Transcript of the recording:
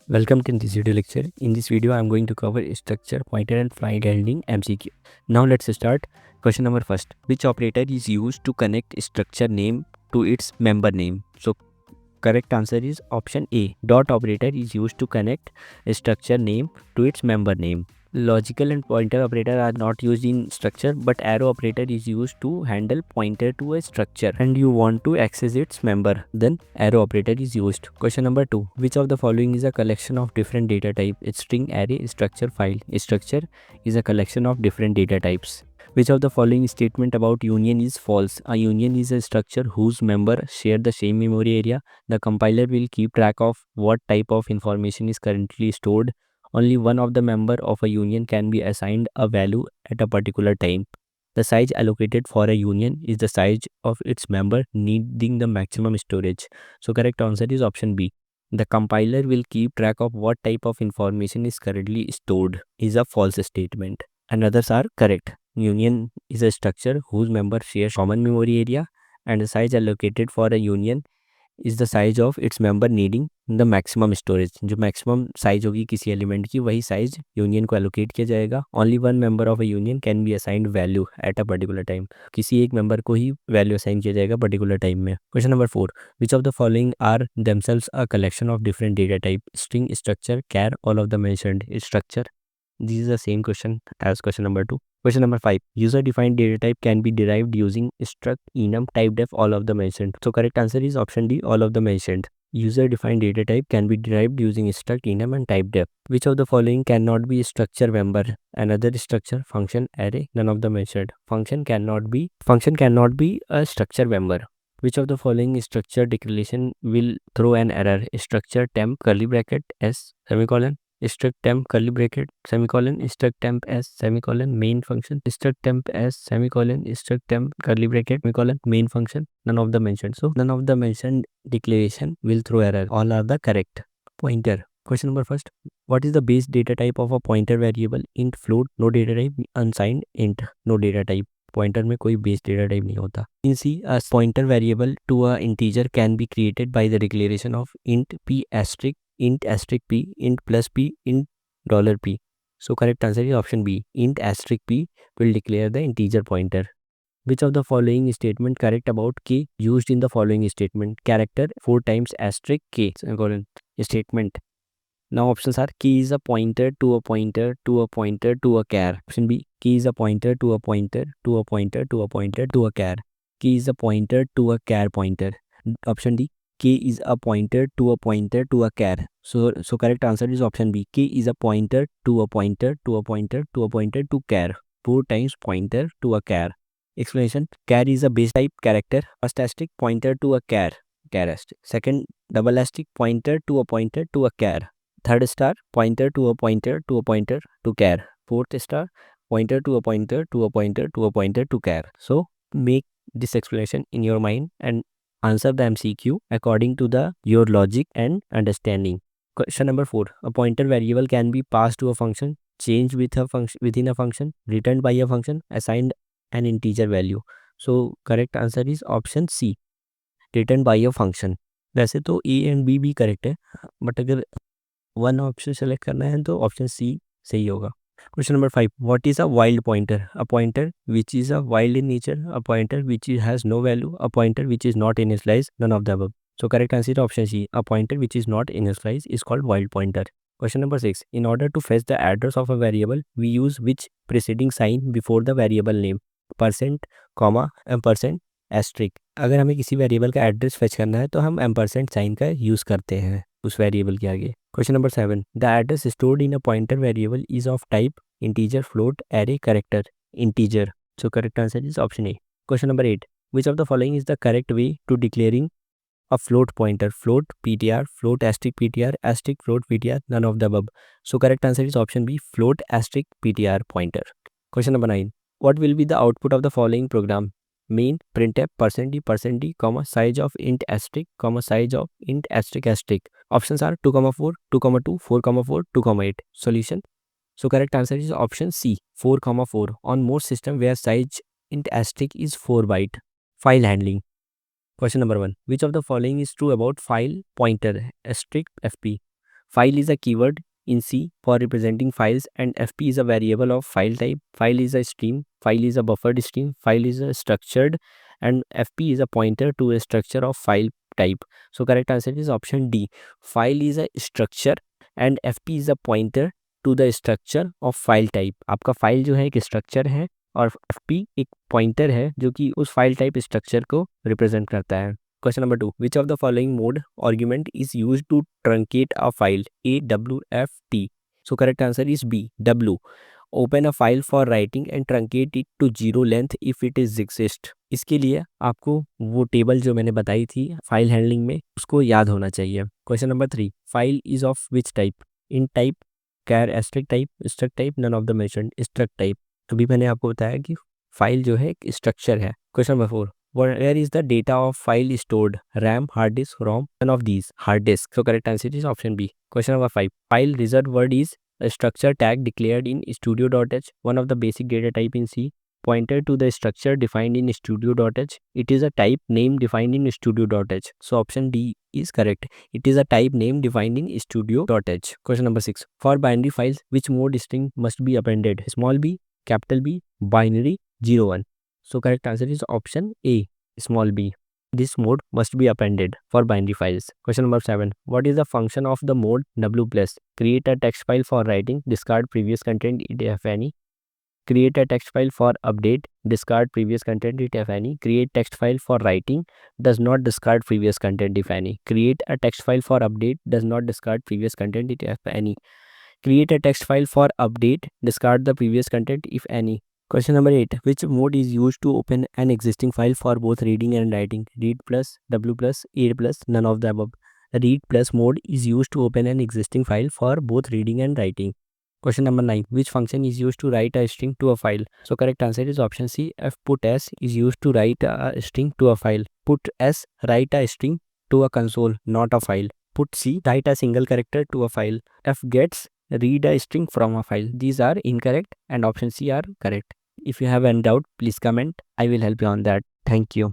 Welcome to this video lecture. In this video, I am going to cover structure, pointer and flag handling MCQ. Now let's start. Question number first. Which operator is used to connect structure name to its member name? So correct answer is option A. Dot operator is used to connect a structure name to its member name. Logical and pointer operator are not used in structure, but arrow operator is used to handle pointer to a structure and you want to access its member, then arrow operator is used. Question number 2. Which of the following is a collection of different data type? It's string, array, structure, file. A structure is a collection of different data types. Which of the following statement about union is false? A union is a structure whose members share the same memory area. The compiler will keep track of what type of information is currently stored. Only one of the member of a union can be assigned a value at a particular time. The size allocated for a union is the size of its member needing the maximum storage. So correct answer is option B. The compiler will keep track of what type of information is currently stored is a false statement. And others are correct. Union is a structure whose members share common memory area and the size allocated for a union is the size of its member needing the maximum storage. जो maximum size होगी किसी element की वही size union को allocate किया जाएगा. Only one member of a union can be assigned value at a particular time. किसी एक मेंबर को ही वैल्यू असाइन किया जाएगा पर्टिकुलर टाइम में. Question number 4. Which of the following are themselves a collection of different data type? String, structure, char, all of the mentioned. Structure. This is the same question as question number 2. Question number 5. User defined data type can be derived using struct, enum, typedef, all of the mentioned. So correct answer is option D, all of the mentioned. User defined data type can be derived using struct, enum and typedef. Which of the following cannot be structure member? Another structure, function, array, none of the mentioned. Function cannot be a structure member. Which of the following structure declaration will throw an error? Structure temp curly bracket s semicolon, struct temp curly bracket semicolon, struct temp s semicolon, main function, struct temp s semicolon, struct temp curly bracket semicolon, main function, none of the mentioned. So none of the mentioned declaration will throw error. All are the correct. Pointer. Question number first. What is the base data type of a pointer variable? Int, float, no data type. Unsigned, int, no data type. Pointer में कोई base data type नहीं होता. In C a pointer variable to a integer can be created by the declaration of int p asterisk, int asterisk p, int plus p, int $p. So correct answer is option B. Int asterisk p will declare the integer pointer. Which of the following statement correct about k used in the following statement? Character 4 times asterisk k semicolon statement. Now options are key is a pointer to a pointer to a pointer to a char. Option B. Key is a pointer to a pointer to a pointer to a pointer to a char. Key is a pointer to a char pointer. Option D. Key is a pointer to a pointer to a char. So correct answer is option B. Key is a pointer to a pointer to a pointer to a pointer to char. 4 times pointer to a char. Explanation. Char is a base type character. First asterisk pointer to a char. Char asterisk. Second double asterisk pointer to a pointer to a char. Third star pointer to a pointer to a pointer to char. Fourth star pointer to a pointer to a pointer to a pointer to char. So make this explanation in your mind and answer the MCQ according to your logic and understanding. Question number 4. A pointer variable can be passed to a function, changed with a function within a function, returned by a function, assigned an integer value. So correct answer is option C, returned by a function. वैसे तो A and B भी correct है, but अगर one option select करना है तो option C सही होगा. Question number 5. What is a wild pointer? A pointer which is a wild in nature, a pointer which has no value, a pointer which is not initialised, none of the above. So correct answer is option C. A pointer which is not initialized is called wild pointer. Question number 6. In order to fetch the address of a variable, we use which preceding sign before the variable name? Percent, comma, ampersand, asterisk. अगर हमें किसी variable का address fetch करना है तो हम ampersand sign का use करते हैं उस वेरिएबल के आगे. Question number 7. The address stored in a pointer variable is of type integer, float, array, character. Integer. So correct answer is option A. Question number 8. Which of the following is the correct way to declaring a float pointer? Float ptr, float asterisk ptr, asterisk float ptr, none of the above. So correct answer is option B, float asterisk ptr pointer. Question number 9. What will be the output of the following program? Main, printf, %d, comma, size of int asterisk, comma, size of int asterisk asterisk. Options are 2, 4, 2, 2, 4, 4, 2, 8. Solution. So correct answer is option C, 4, 4. On most system where size int asterisk is 4 byte. File handling. Question number 1. Which of the following is true about file pointer asterisk fp? File is a keyword in C for representing files, and FP is a variable of file type. File is a stream, file is a buffered stream, file is a structured, and FP is a pointer to a structure of file type. So correct answer is option D. File is a structure and FP is a pointer to the structure of file type. आपका file जो है एक structure है और FP एक pointer है जो कि उस फाइल टाइप स्ट्रक्चर को रिप्रेजेंट करता है. Question number 2. Which of the following mode argument is use to truncate a file? A, W, F, T. So correct answer is B, W. Open a file for writing and truncate it to 0 length if it is exist. इसके लिए आपको वो table जो मैंने बताई थी file handling में उसको याद होना चाहिए. Question number 3. File is of which type? Int type, char, asterisk type, struct type, none of the mentioned. Struct type. अभी मैंने आपको बताया कि फाइल जो है एक स्ट्रक्चर है. Question number 4. Where is the data of file stored? RAM, hard disk, ROM, none of these. Hard disk. So correct answer is option B. Question number 5. File result word is a structure tag declared in studio.h, one of the basic data type in C. Pointer to the structure defined in studio.h. It is a type name defined in studio.h. So option D is correct. It is a type name defined in studio.h. Question number 6. For binary files, which mode string must be appended? Small b, capital B, binary, 01. So correct answer is option A, small b. This mode must be appended for binary files. Question number 7. What is the function of the mode W+? Create a text file for writing, discard previous content if any. Create a text file for update, discard previous content if any. Create text file for writing, does not discard previous content if any. Create a text file for update, does not discard previous content if any. Create a text file for update, discard the previous content if any. Question number 8. Which mode is used to open an existing file for both reading and writing? Read plus, W plus, A plus, none of the above. Read plus mode is used to open an existing file for both reading and writing. Question number 9. Which function is used to write a string to a file? So correct answer is option C. F put S is used to write a string to a file. Put S write a string to a console, not a file. Put C write a single character to a file. F gets read a string from a file. These are incorrect and option C are correct. If you have any doubt, please comment. I will help you on that. Thank you.